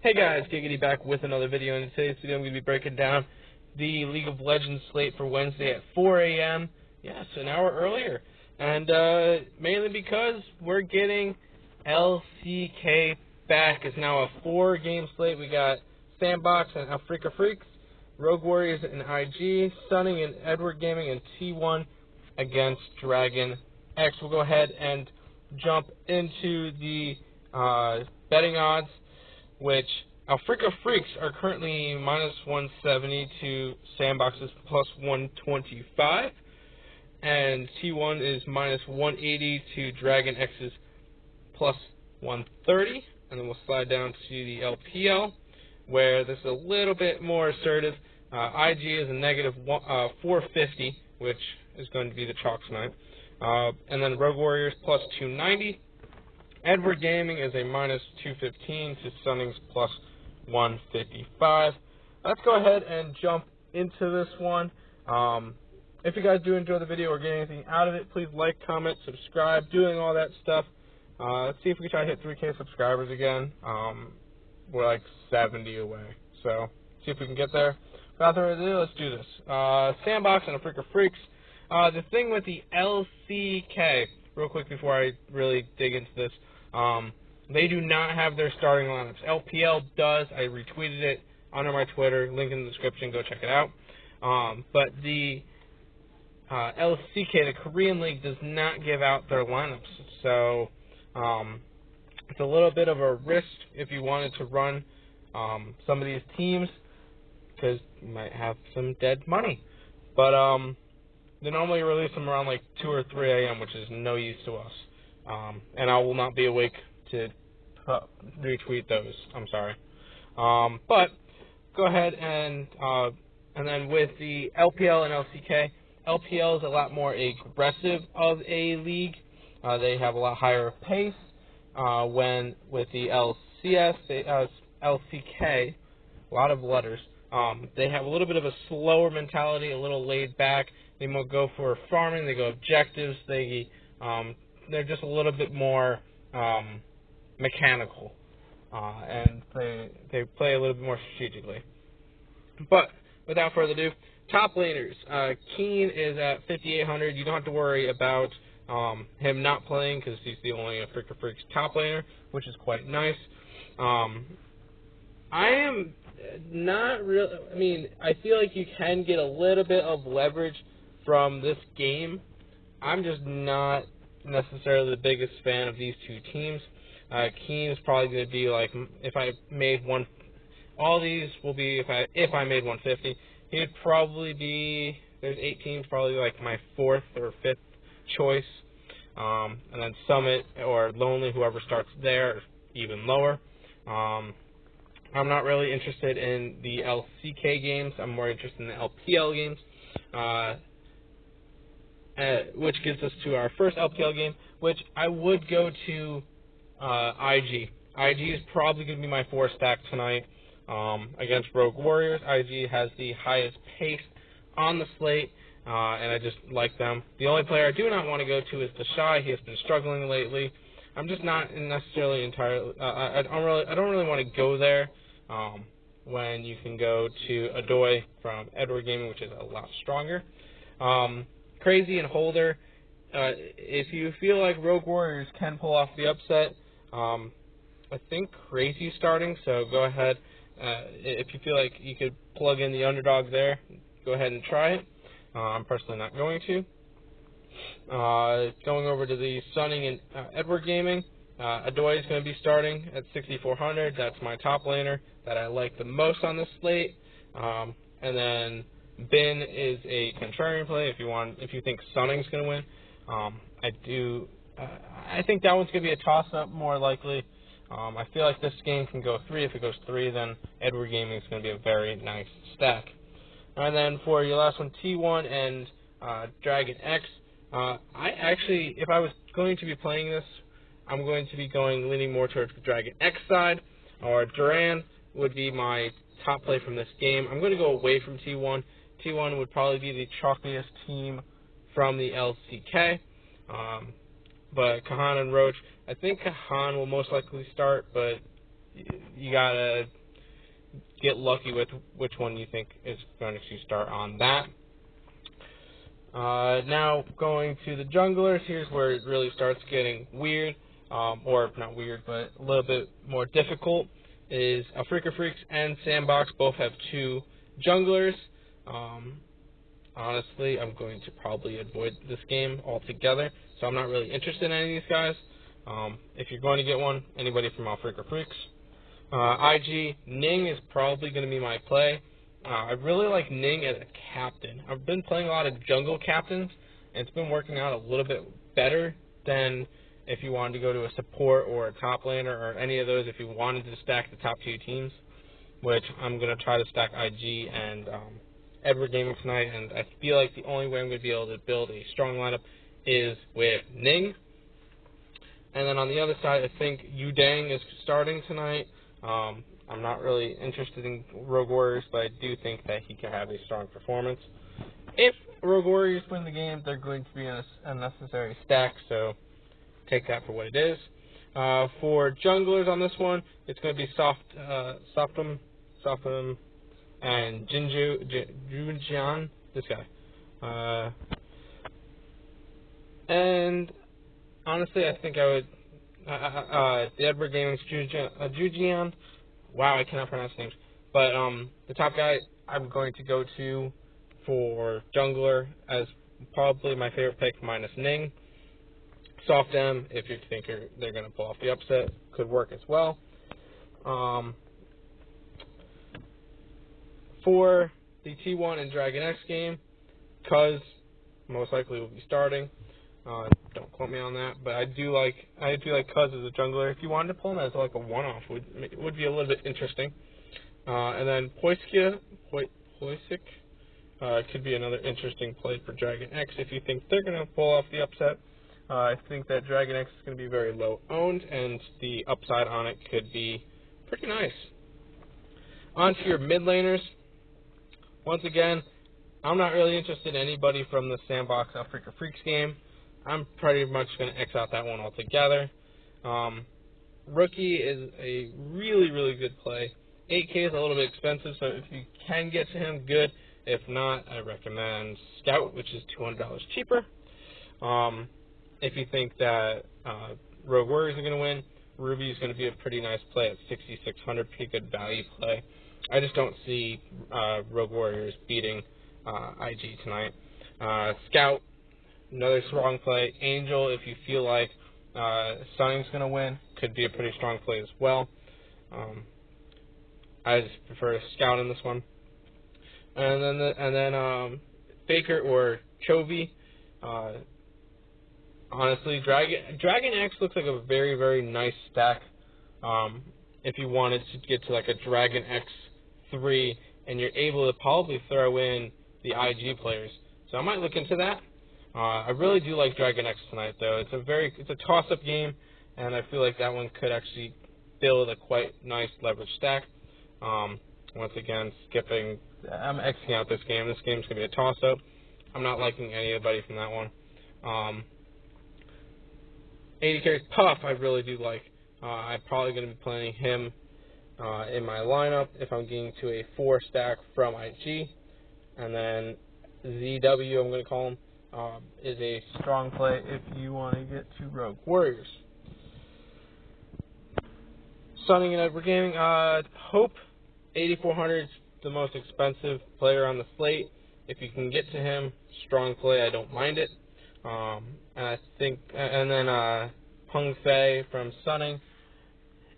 Hey guys, Giggity back with another video, and in today's video I'm going to be breaking down the League of Legends slate for Wednesday at 4 a.m. Yes, an hour earlier. And mainly because we're getting LCK back. It's now a 4-game slate. We got Sandbox and Africa Freaks, Rogue Warriors and IG, Stunning and Edward Gaming, and T1 against DragonX. We'll go ahead and jump into the betting odds, which Africa Freaks are currently minus 170 to Sandbox's plus 125, and T1 is minus 180 to DragonX's plus 130. And then we'll slide down to the LPL, where this is a little bit more assertive. IG is a negative 450, which is going to be the chalk tonight. And then Rogue Warriors plus 290. Edward Gaming is a minus 215 to Stunning's plus 155. Let's go ahead and jump into this one. If you guys do enjoy the video or get anything out of it, please like, comment, subscribe, doing all that stuff. Let's see if we can try to hit 3K subscribers again. We're like 70 away, so see if we can get there. Without further ado, let's do this. Sandbox and Africa Freaks. The thing with the LCK, real quick before I really dig into this, they do not have their starting lineups. LPL does. I retweeted it under my Twitter. Link in the description. Go check it out. But the LCK, the Korean League, does not give out their lineups. So it's a little bit of a risk if you wanted to run some of these teams, because you might have some dead money. But they normally release them around like 2 or 3 a.m., which is no use to us. And I will not be awake to retweet those. I'm sorry. But go ahead and then with the LPL and LCK, LPL is a lot more aggressive of a league. They have a lot higher pace. When with the LCK, a lot of letters, they have a little bit of a slower mentality, a little laid back. They more go for farming. They go objectives. They're just a little bit more mechanical, and they play a little bit more strategically. But without further ado, top laners. Keen is at 5,800. You don't have to worry about him not playing, because he's the only Africa Freaks top laner, which is quite nice. I am not real. I mean, I feel like you can get a little bit of leverage from this game. I'm just not necessarily the biggest fan of these two teams. Keen is probably going to be like, if I made one, all these will be if I made 150. He'd probably be, there's 8 teams, probably like my 4th or 5th choice. And then Summit or Lonely, whoever starts there, even lower. I'm not really interested in the LCK games. I'm more interested in the LPL games. Which gets us to our first LPL game, which I would go to IG. IG is probably going to be my 4 stack tonight against Rogue Warriors. IG has the highest pace on the slate, and I just like them. The only player I do not want to go to is the Shy. He has been struggling lately. I'm just not necessarily entirely. I don't really want to go there when you can go to Adoy from Edward Gaming, which is a lot stronger. Crazy and Holder. If you feel like Rogue Warriors can pull off the upset, I think Crazy's starting, so go ahead. If you feel like you could plug in the Underdog there, go ahead and try it. I'm personally not going to. Going over to the Stunning and Edward Gaming, Adoy is going to be starting at 6,400. That's my top laner that I like the most on this slate. And then Bin is a contrarian play if you think Stunning's going to win. I think that one's going to be a toss-up more likely. I feel like this game can go 3. If it goes 3, then Edward Gaming is going to be a very nice stack. And then for your last one, T1 and DragonX. I actually, if I was going to be playing this, I'm going to be leaning more towards the DragonX side, or Duran would be my top play from this game. I'm going to go away from T1. T1 would probably be the chalkiest team from the LCK. But Kahan and Roach, I think Kahan will most likely start, but you gotta get lucky with which one you think is going to start on that. Now going to the junglers, here's where it really starts getting weird, or not weird, but a little bit more difficult. Is Freaker Freaks and Sandbox both have 2 junglers. Honestly, I'm going to probably avoid this game altogether, so I'm not really interested in any of these guys. If you're going to get one, anybody from Freaker Freaks. IG, Ning is probably going to be my play. I really like Ning as a captain. I've been playing a lot of jungle captains, and it's been working out a little bit better than if you wanted to go to a support or a top laner or any of those if you wanted to stack the top 2 teams, which I'm going to try to stack IG and Edward Gaming tonight, and I feel like the only way I'm going to be able to build a strong lineup is with Ning. And then on the other side, I think Yudang is starting tonight. I'm not really interested in Rogue Warriors, but I do think that he can have a strong performance. If Rogue Warriors win the game, they're going to be an unnecessary stack, so take that for what it is. For junglers on this one, it's going to be Softum, and Junjian, this guy. And honestly, I think I would, the Edward Gaming's Junjian. Wow, I cannot pronounce names. But the top guy I'm going to go to for jungler as probably my favorite pick minus Ning. Soft M, if you think they're going to pull off the upset, could work as well. For the T1 and DragonX game, Cuz most likely will be starting. Don't quote me on that, but I do like Cuz as a jungler. If you wanted to pull him as like a one-off, would be a little bit interesting. And then Poisik could be another interesting play for DragonX if you think they're going to pull off the upset. I think that DragonX is going to be very low owned, and the upside on it could be pretty nice. On to your mid laners. Once again, I'm not really interested in anybody from the Sandbox Freaker Freaks game. I'm pretty much going to X out that one altogether. Rookie is a really, really good play. 8K is a little bit expensive, so if you can get to him, good. If not, I recommend Scout, which is $200 cheaper. If you think that Rogue Warriors are going to win, Ruby is going to be a pretty nice play at 6,600, pretty good value play. I just don't see Rogue Warriors beating IG tonight. Scout, another strong play. Angel, if you feel like Sunning's going to win, could be a pretty strong play as well. I just prefer Scout in this one. And then Faker or Chovy. Honestly, DragonX looks like a very, very nice stack. If you wanted to get to like a DragonX 3, and you're able to probably throw in the IG players, so I might look into that. I really do like DragonX tonight, though. It's a toss-up game, and I feel like that one could actually build a quite nice leverage stack. Once again, I'm Xing out this game. This game's gonna be a toss-up. I'm not liking anybody from that one. 80 carries Puff, I really do like. I'm probably going to be playing him in my lineup if I'm getting to a 4 stack from IG. And then ZW, I'm going to call him, is a strong play if you want to get to Rogue Warriors. Sunning and Edward Gaming, Hope, 8,400 is the most expensive player on the slate. If you can get to him, strong play, I don't mind it. And then Hung Fei from Sunning.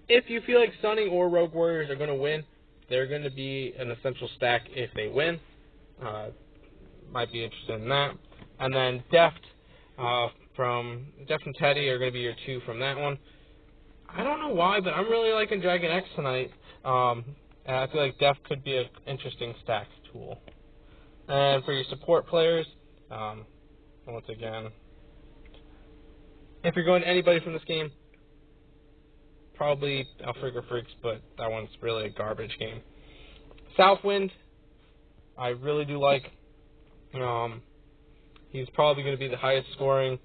If you feel like Sunning or Rogue Warriors are going to win, they're going to be an essential stack if they win. Might be interested in that. And then Deft and Teddy are going to be your 2 from that one. I don't know why, but I'm really liking DragonX tonight. And I feel like Deft could be an interesting stack tool. And for your support players, once again, if you're going to anybody from this game, probably Freaker Freaks, but that one's really a garbage game. Southwind, I really do like. He's probably going to be the highest scoring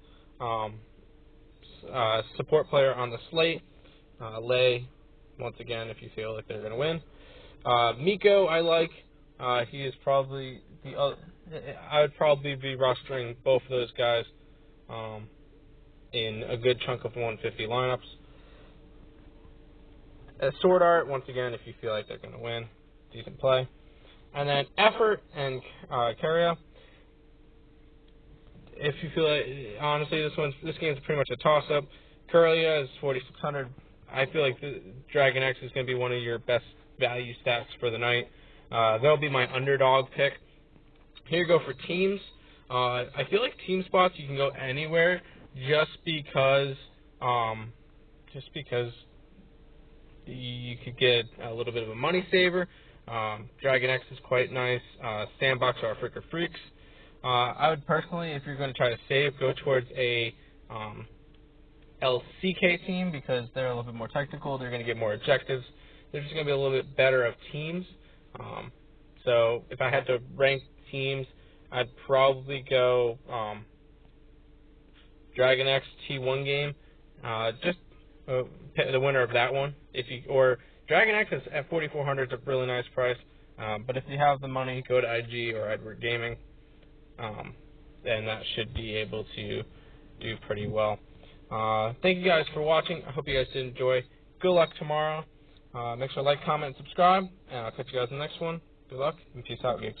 support player on the slate. Lay, once again, if you feel like they're going to win. Miko, I like. He is probably I would probably be rostering both of those guys in a good chunk of 150 lineups. Sword Art, once again, if you feel like they're going to win, decent play. And then Effort and Carrier. If you feel like, honestly, this game's pretty much a toss-up. Curlia is 4,600. I feel like DragonX is going to be one of your best value stats for the night. That'll be my underdog pick. Here you go for teams. I feel like team spots you can go anywhere just because you could get a little bit of a money saver. DragonX is quite nice. Sandbox or Freaker Freaks. I would personally, if you're going to try to save, go towards a LCK team because they're a little bit more technical. They're going to get more objectives. They're just going to be a little bit better of teams. So if I had to rank teams, I'd probably go DragonX T1 game. Just the winner of that one. Or DragonX is at 4,400 is a really nice price. But if you have the money, go to IG or Edward Gaming. And that should be able to do pretty well. Thank you guys for watching. I hope you guys did enjoy. Good luck tomorrow. Make sure to like, comment, and subscribe. And I'll catch you guys in the next one. Good luck, and peace out, geeks.